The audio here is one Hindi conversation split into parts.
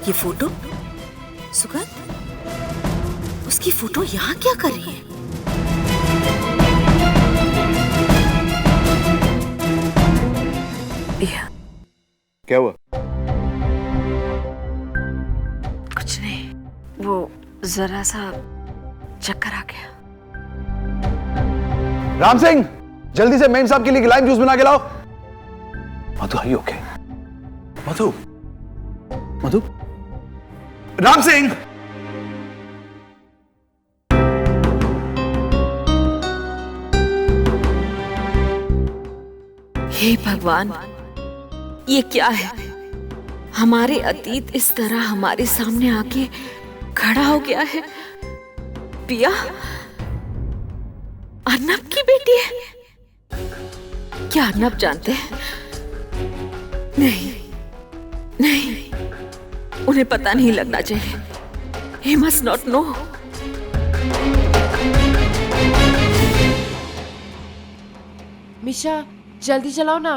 ये फोटो, सुगंध, उसकी फोटो यहाँ क्या कर रही है? क्या हुआ? कुछ नहीं, वो जरा सा चक्कर आ गया। राम सिंह, जल्दी से मेम साहब के लिए लाइम जूस बना के लाओ। मधु, आर यू ओके? मधु, मधु, राम सिंह। हे भगवान, ये क्या है? हमारे अतीत इस तरह हमारे सामने आके खड़ा हो गया है। पिया अर्नब की बेटी है? क्या अर्नब जानते हैं? नहीं नहीं, उन्हें पता नहीं लगना चाहिए। He must not know। मिशा, जल्दी चलाओ ना।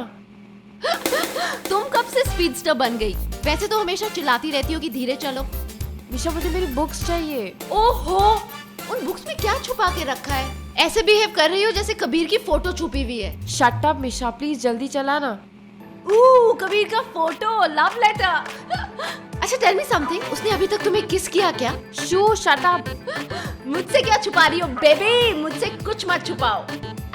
तुम कब से स्पीडस्टर बन गई? वैसे तो हमेशा चिल्लाती रहती हो कि धीरे चलो। मिशा, मुझे मेरी बुक्स चाहिए। ओहो, उन बुक्स में क्या छुपा के रखा है? ऐसे बिहेव कर रही हो जैसे कबीर की फोटो छुपी हुई है। शट अप मिशा, प्लीज जल्दी चला ना। कबीर का फोटो, लव लेटर। अच्छा टेल मी समथिंग, उसने अभी तक तुम्हें किस किया क्या? Shh, shut up. मुझसे क्या छुपा रही हो बेबी? मुझसे कुछ मत छुपाओ।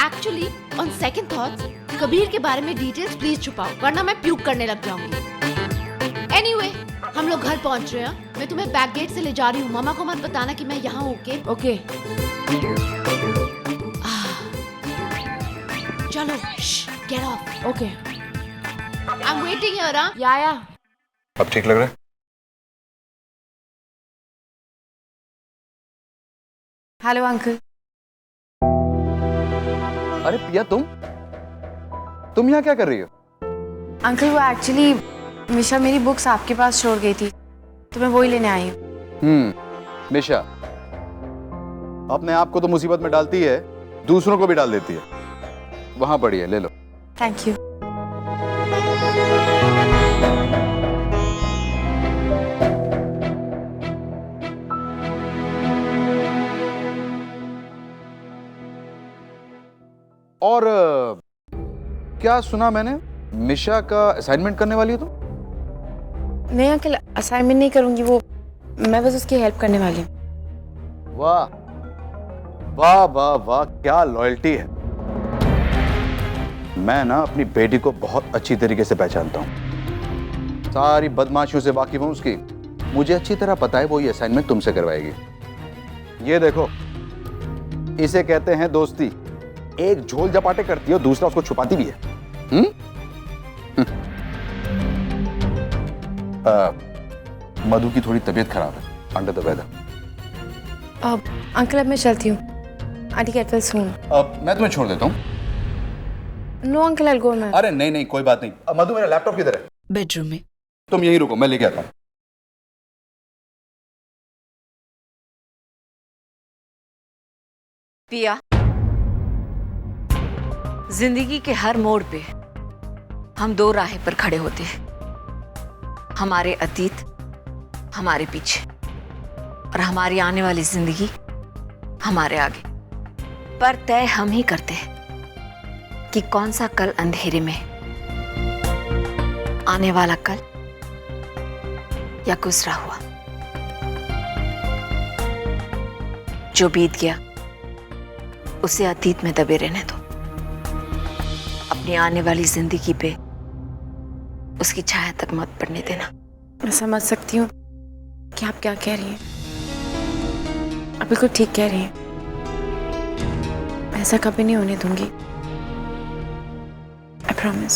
Actually on second thoughts, Kabir के बारे में डिटेल्स प्लीज छुपाओ, वरना मैं प्यूक करने लग जाऊंगी। एनीवे, हम लोग घर पहुंच रहे हैं। मैं तुम्हें बैक गेट से ले जा रही हूँ। मामा को मत बताना कि मैं यहाँ हूँ। ओके। चलो, get off. Okay, I am waiting here. Yeah. अब ठीक लग रहा है? Hello uncle. अरे पिया, तुम यहाँ क्या कर रही हो? अंकल, वो एक्चुअली मिशा मेरी बुक्स आपके पास छोड़ गई थी, तो मैं वही लेने आई हूँ। मिशा अपने आप को तो मुसीबत में डालती है, दूसरों को भी डाल देती है। वहां पड़ी है, ले लो। Thank you. और क्या सुना मैंने, मिशा का असाइनमेंट करने वाली हो तुम? नहीं अंकल, असाइनमेंट नहीं करूंगी, वो मैं बस उसकी हेल्प करने वाली हूँ। वाह वाह वाह वाह, क्या लॉयल्टी है। मैं ना अपनी बेटी को बहुत अच्छी तरीके से पहचानता हूँ, सारी बदमाशियों से वाकिफ हूँ उसकी। मुझे अच्छी तरह पता है वो ये असाइनमेंट तुमसे करवाएगी। ये देखो, इसे कहते हैं दोस्ती। एक झोल झपाटे करती है, दूसरा उसको छुपाती भी है। मधु की थोड़ी तबीयत खराब है, अंडर द वेदर। अंकल, अब मैं चलती हूँ। Aunty get well soon. मैं तुम्हें छोड़ देता हूँ। नो अंकल, आई गो नाउ। अरे नहीं नहीं, कोई बात नहीं। मधु, मेरा लैपटॉप किधर है? बेडरूम में। तुम यहीं रुको, मैं लेके आता हूँ। पिया, जिंदगी के हर मोड़ पे हम दो राहें पर खड़े होते हैं। हमारे अतीत हमारे पीछे और हमारी आने वाली जिंदगी हमारे आगे। पर तय हम ही करते हैं कि कौन सा कल अंधेरे में, आने वाला कल या गुजरा हुआ। जो बीत गया उसे अतीत में दबे रहने दो। अपनी आने वाली जिंदगी पे उसकी छाया तक मत पड़ने देना। मैं समझ सकती हूँ कि आप क्या कह रही हैं। आप बिल्कुल ठीक कह रही हैं। मैं ऐसा कभी नहीं होने दूंगी। I promise.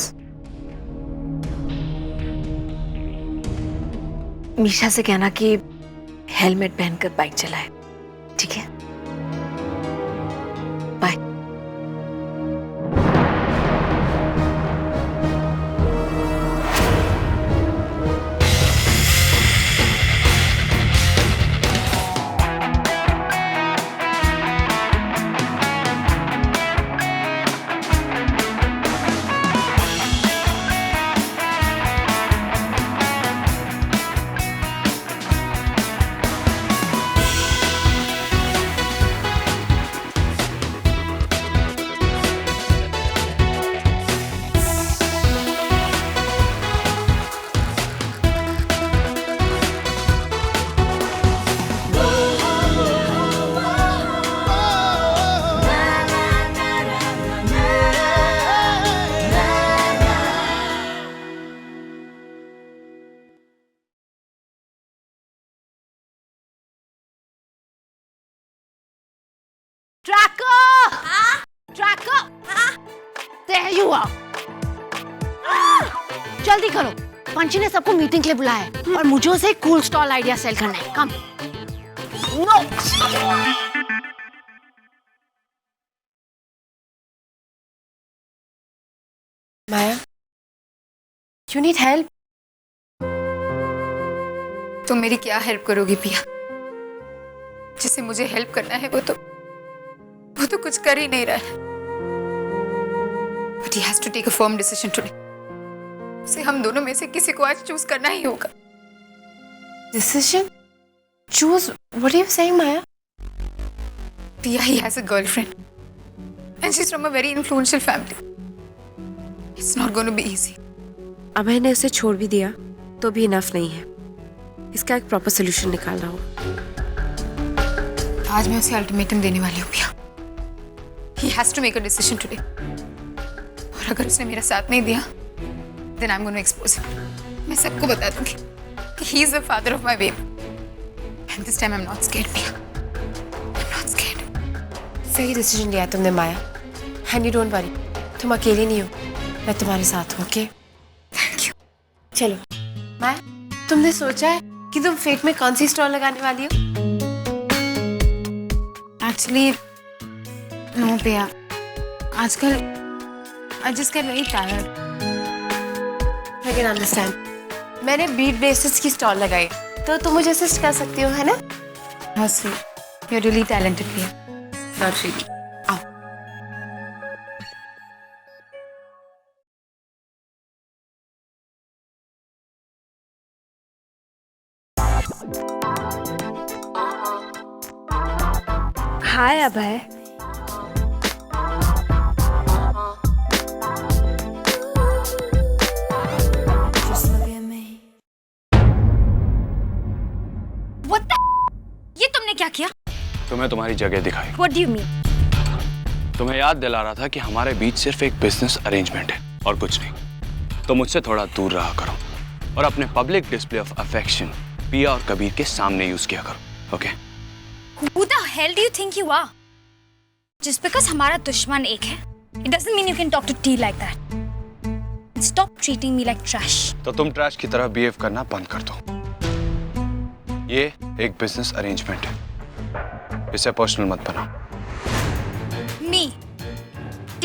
मीशा से कहना कि हेलमेट पहनकर बाइक चलाए, ठीक है? Bye. Tracker! Tracker! There you are! जल्दी करो, पंची ने सबको मीटिंग के लिए बुलाया है और मुझे उसे कूल स्टॉल आइडिया सेल करना है। Come. No. Maya, you need help? तुम मेरी क्या हेल्प करोगी पिया? जिसे मुझे हेल्प करना है वो तो कुछ कर ही नहीं रहा है। But he has to take a firm decision today. उसे हम दोनों में से किसी को आज चूज करना ही होगा। Decision? Choose? What are you saying, Maya? Pia, he has a girlfriend, and she's from a very influential family. It's not going to be easy. अभय ने उसे छोड़ भी दिया तो भी इनफ नहीं है। इसका एक प्रॉपर सोल्यूशन निकालना होगा। आज मैं उसे अल्टीमेटम देने वाली हूँ पिया। He has to make a decision today. और अगर उसने मेरा साथ नहीं दिया, then I'm going to expose him. मैं सबको बता दूंगी कि he is the father of my baby. And this time I'm not scared, पिया। I'm not scared. सही डिसीजन लिया तुमने माया। And you don't worry, तुम अकेले नहीं हो, मैं तुम्हारे साथ हूँ, ओके? Thank you. चलो माया, तुमने सोचा है कि तुम फेट में कौन सी स्टॉल लगाने वाली हो? Actually, no, पिया। आजकल I just get very tired. I can understand. मैंने बीट बेसिस की स्टॉल लगाई, तो तुम मुझे असिस्ट कर सकती हो, है ना? How sweet. You're really talented, पिया। Not really. आओ। हाय अभय। What the? ये तुमने क्या किया? तुम्हें तुम्हारी जगह दिखाई। What do you mean? तुम्हें याद दिला रहा था कि हमारे बीच सिर्फ एक बिजनेस अरेंजमेंट है और कुछ नहीं। तो मुझसे थोड़ा दूर रहा करो और अपने पब्लिक डिस्प्ले ऑफ अफेक्शन पिया और कबीर के सामने यूज किया करो, okay? Who the hell do you think you are? Just because हमारा दुश्मन एक है, it doesn't mean you can talk to T like that. Stop treating me like trash. तो तुम ट्रैश की तरह बिहेव करना बंद कर दो। ये एक बिजनेस अरेंजमेंट है, इसे पर्सनल मत बनाओ। Me, T.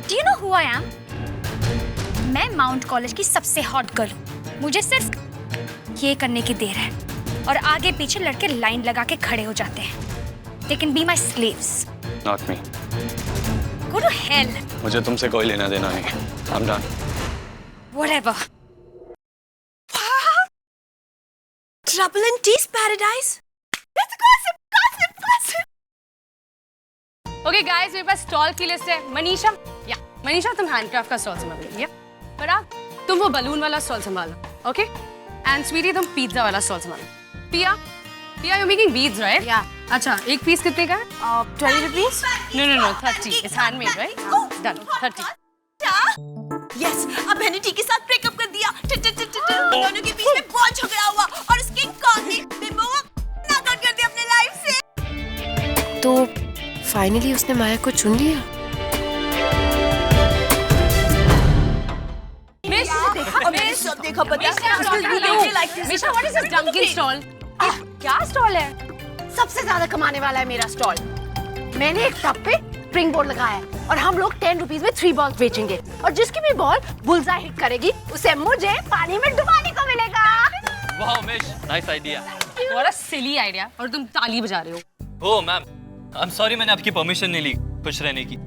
Do you know who I am? मैं माउंट कॉलेज की सबसे हॉट गर्ल हूँ। मुझे सिर्फ ये करने की देर है और आगे पीछे लड़के लाइन लगा के खड़े हो जाते हैं। They can be my slaves. Not me. Go to hell. मुझे तुमसे कोई लेना देना नहीं है। I'm done. Whatever. Trouble in T's paradise. Let's gossip, gossip, gossip. Okay guys, मेरे पास स्टॉल की लिस्ट है। मनीषा, मनीषा तुम हैंडक्राफ्ट का स्टॉल संभालो, पराग तुम वो बलून वाला स्टॉल संभालो, ओके? एंड स्वीटी तुम पिज्जा वाला स्टॉल संभालो। पिया यू मेकिंग बीड्स राइट? या। अच्छा, एक पीस कितने का है? 20 rupees? No 30 it's handmade right? Done 30। Yes, Abhay ने टी के साथ ब्रेकअप कर दिया। दोनों के बीच में बहुत झगड़ा हुआ और उसके कॉल ने नॉकआउट कर दिया अपने लाइफ से। तो फाइनली उसने माया को चुन लिया। देखो पता Misha, what is this Dunkin stall? क्या स्टॉल है? सबसे ज्यादा कमाने वाला है मेरा स्टॉल। मैंने एक टब पे स्प्रिंग बोर्ड लगाया है और हम लोग 10 रुपीज में 3 बॉल्स बेचेंगे और जिसकी भी बॉल बुलजाई हिट करेगी उसे मुझे पानी में डुबाने को मिलेगा। वाह Mish, nice idea. What a silly idea. और तुम ताली बजा रहे हो। Oh ma'am, I am sorry, मैंने आपकी परमिशन नहीं ली खुश रहने की।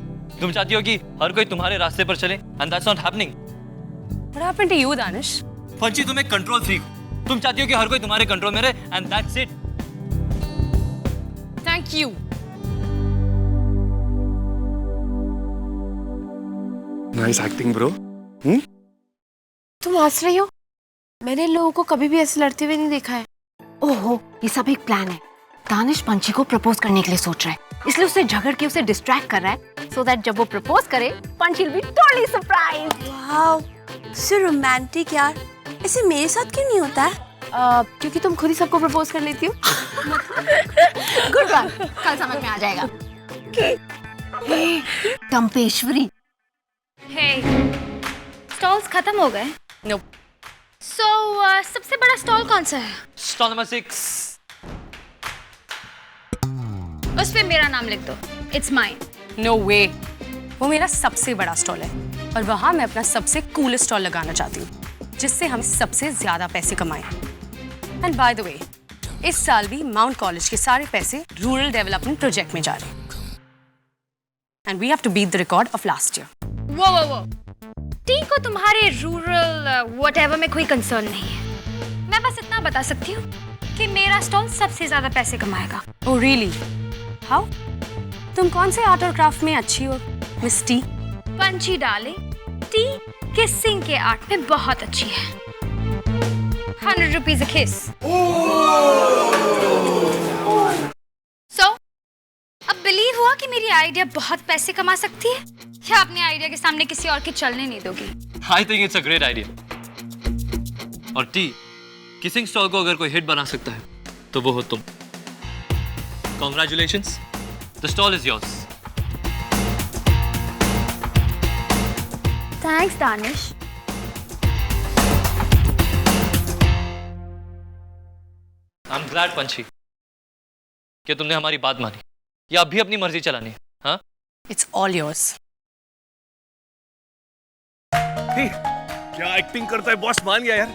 तुम चाहती हो कि हर कोई तुम्हारे रास्ते पर चले, and that's not happening. What happened to you Danish? फंची, तुम एक कंट्रोल फ्रीक हो। तुम चाहती हो कि हर कोई तुम्हारे कंट्रोल में रहे, and that's it. Thank you. Nice acting bro. तुम हंस रही हो? मैंने इन लोगों को कभी भी ऐसे लड़ते हुए नहीं देखा है। ओहो, ये सब एक प्लान है। दानिश पंची को प्रपोज करने के लिए सोच रहा है, इसलिए उससे झगड़ के उसे डिस्ट्रैक्ट कर रहा है, सो दैट जब वो प्रपोज करे Panchi will be totally surprised. Wow, so romantic यार। ऐसे मेरे साथ क्यों नहीं होता है? क्योंकि तुम खुद ही सबको प्रपोज कर लेती हो। गुड वन, कल समझ में आ जाएगा। टम्पेश्वरी, हे, स्टॉल्स खत्म हो गए? नो। सो सबसे बड़ा स्टॉल कौन सा है? Stall number 6। उस पे मेरा नाम लिख दो। It's mine. नो वे, वो मेरा सबसे बड़ा स्टॉल है और वहाँ मैं अपना सबसे कूल स्टॉल लगाना चाहती हूँ जिससे हम सबसे ज्यादा पैसे कमाएं। एंड बाय द वे, इस साल भी माउंट कॉलेज के सारे पैसे रूरल डेवलपमेंट प्रोजेक्ट में जा रहे हैं। And we have to beat the record of last year. वो टी को तुम्हारे रूरल व्हाटएवर में कोई कंसर्न नहीं है। मैं बस इतना बता सकती हूँ कि मेरा स्टॉल सबसे ज्यादा पैसे कमाएगा। Oh really? हाउ? तुम कौन से आर्ट और क्राफ्ट में अच्छी हो मिस टी? पंछी डाले, टी किसिंग के आर्ट में बहुत अच्छी है। 100 रुपीज अ किस। सो अब बिलीव हुआ कि मेरी आइडिया बहुत पैसे कमा सकती है, या अपने आइडिया के सामने किसी और के चलने नहीं दोगी? I think it's a great idea. और टी, किसिंग स्टॉल को अगर कोई हिट बना सकता है तो वो हो तुम। Congratulations, the stall is yours. Thanks Danish. I'm glad पंछी कि तुमने हमारी बात मानी, या अब भी अपनी मर्जी चलानी है? हाँ? It's all yours. क्या एक्टिंग करता है बॉस, मान गया यार।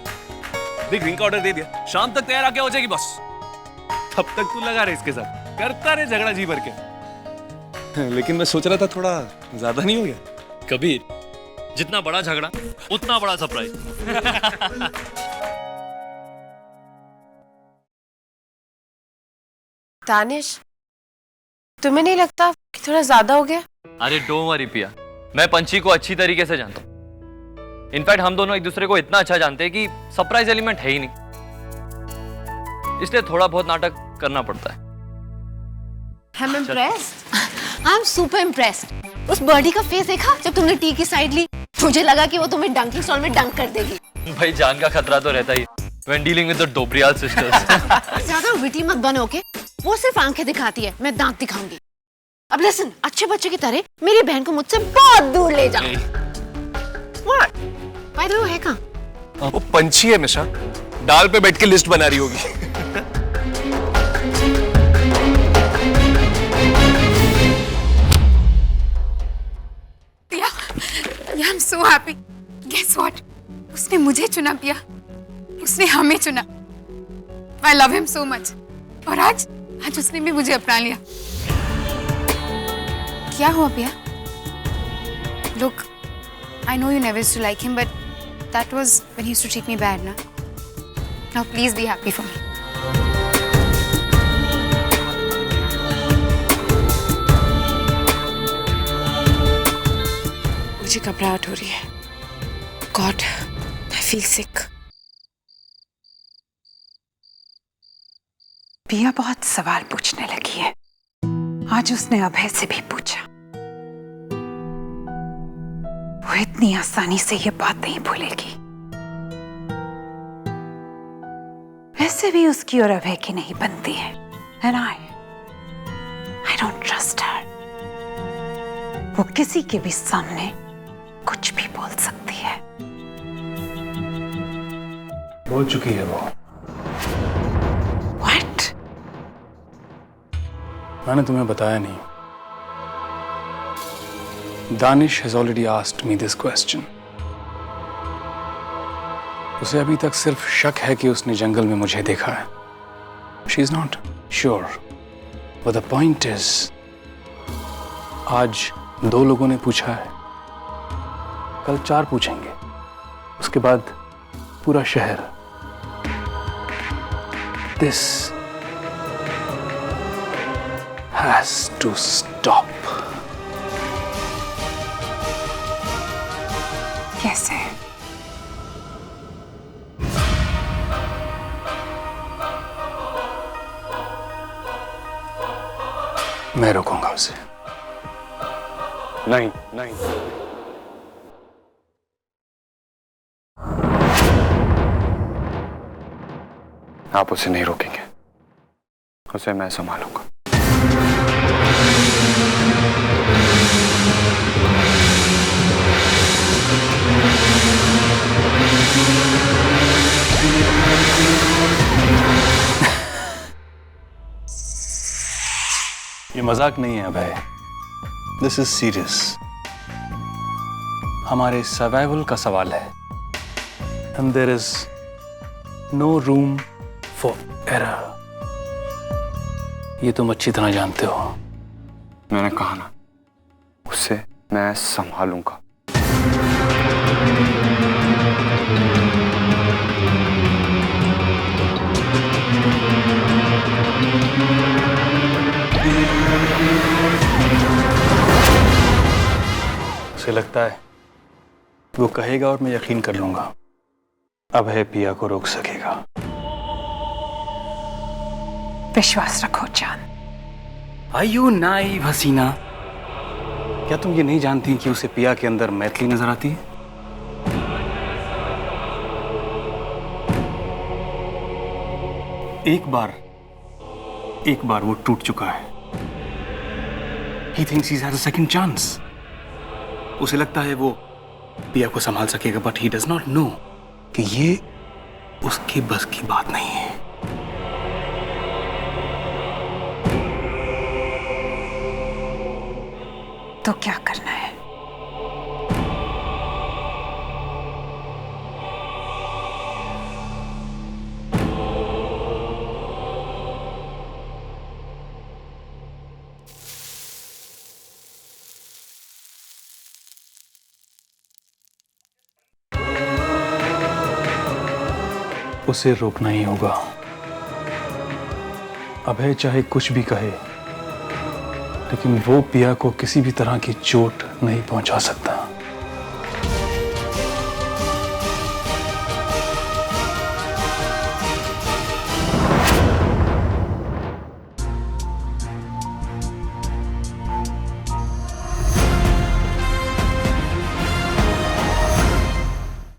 देख ड्रिंक का ऑर्डर दे दिया, शाम तक तैयार आके हो जाएगी बॉस। तब तक तू लगा रहे इसके साथ, करता रहे झगड़ा जी भर के। लेकिन मैं सोच रहा था थोड़ा ज्यादा नहीं हो गया? कबीर, जितना बड़ा झगड़ा उतना बड़ा सरप्राइज। दानिश, तुम्हें नहीं लगता कि थोड़ा ज्यादा हो गया? अरे डोंट वरी पिया, मैं पंछी को अच्छी तरीके से जानता हूँ। इनफैक्ट हम दोनों एक दूसरे को इतना अच्छा जानते हैं कि सरप्राइज एलिमेंट है ही नहीं, इसलिए थोड़ा बहुत नाटक करना पड़ता है। I'm impressed. I'm super impressed. उस बर्डी का फेस देखा जब तुमने टी की साइड ली? मुझे लगा कि वो तुम्हें डंकिंग स्टॉल में डंक कर देगी। भाई जान का खतरा तो रहता ही when dealing with the Dobriyal sisters। ज्यादा विटी मत बनो, ओके? वो सिर्फ आंखें दिखाती है, मैं दांत दिखाऊंगी। अब लिसन, अच्छे बच्चे की तरह मेरी बहन को मुझसे बहुत दूर ले जाओ। What? By the way, वो है कहाँ? वो पंछी है मिशा, डाल पे बैठ के लिस्ट बना रही होगी। I'm so happy. Guess what? उसने मुझे चुना पिया, उसने हमें चुना। I love him so much. और आज उसने भी मुझे अपना लिया। क्या हुआ पिया? Look, I know you never used to like him, but that was when he used to treat me bad, na? Now please be happy for me. मुझे घबराहट हो रही है। God, I feel sick. पिया बहुत सवाल पूछने लगी है। आज उसने अभय से भी पूछा। वो इतनी आसानी से ये बात नहीं भूलेगी। वैसे भी उसकी और अभय की नहीं बनती है। And I don't trust her. वो किसी के भी सामने कुछ भी बोल सकती है। बोल चुकी है वो। What? मैंने तुम्हें बताया नहीं। Danish has already asked me this question. उसे अभी तक सिर्फ शक है कि उसने जंगल में मुझे देखा है। She is not sure. But the point is, आज 2 लोगों ने पूछा है, कल 4 पूछेंगे, उसके बाद पूरा शहर। This has to stop. कैसे? मैं रोकूंगा उसे। नहीं, नहीं। आप उसे नहीं रोकेंगे, उसे मैं संभालूंगा। ये मजाक नहीं है अभय, दिस इज सीरियस। हमारे सर्वाइवल का सवाल है and there is no room for error. ये तुम अच्छी तरह जानते हो। मैंने कहा ना, उसे मैं संभालूंगा। उसे लगता है वो कहेगा और मैं यकीन कर लूंगा, अभय पिया को रोक सकेगा। विश्वास रखो जान। Are you naive, हसीना? क्या तुम ये नहीं जानती कि उसे पिया के अंदर मैथिली नजर आती है? एक बार वो टूट चुका है। He thinks he has a second chance. उसे लगता है वो पिया को संभाल सकेगा, but he does not know कि ये उसके बस की बात नहीं है। तो क्या करना है? उसे रोकना ही होगा। अभय चाहे कुछ भी कहे, लेकिन वो पिया को किसी भी तरह की चोट नहीं पहुंचा सकता।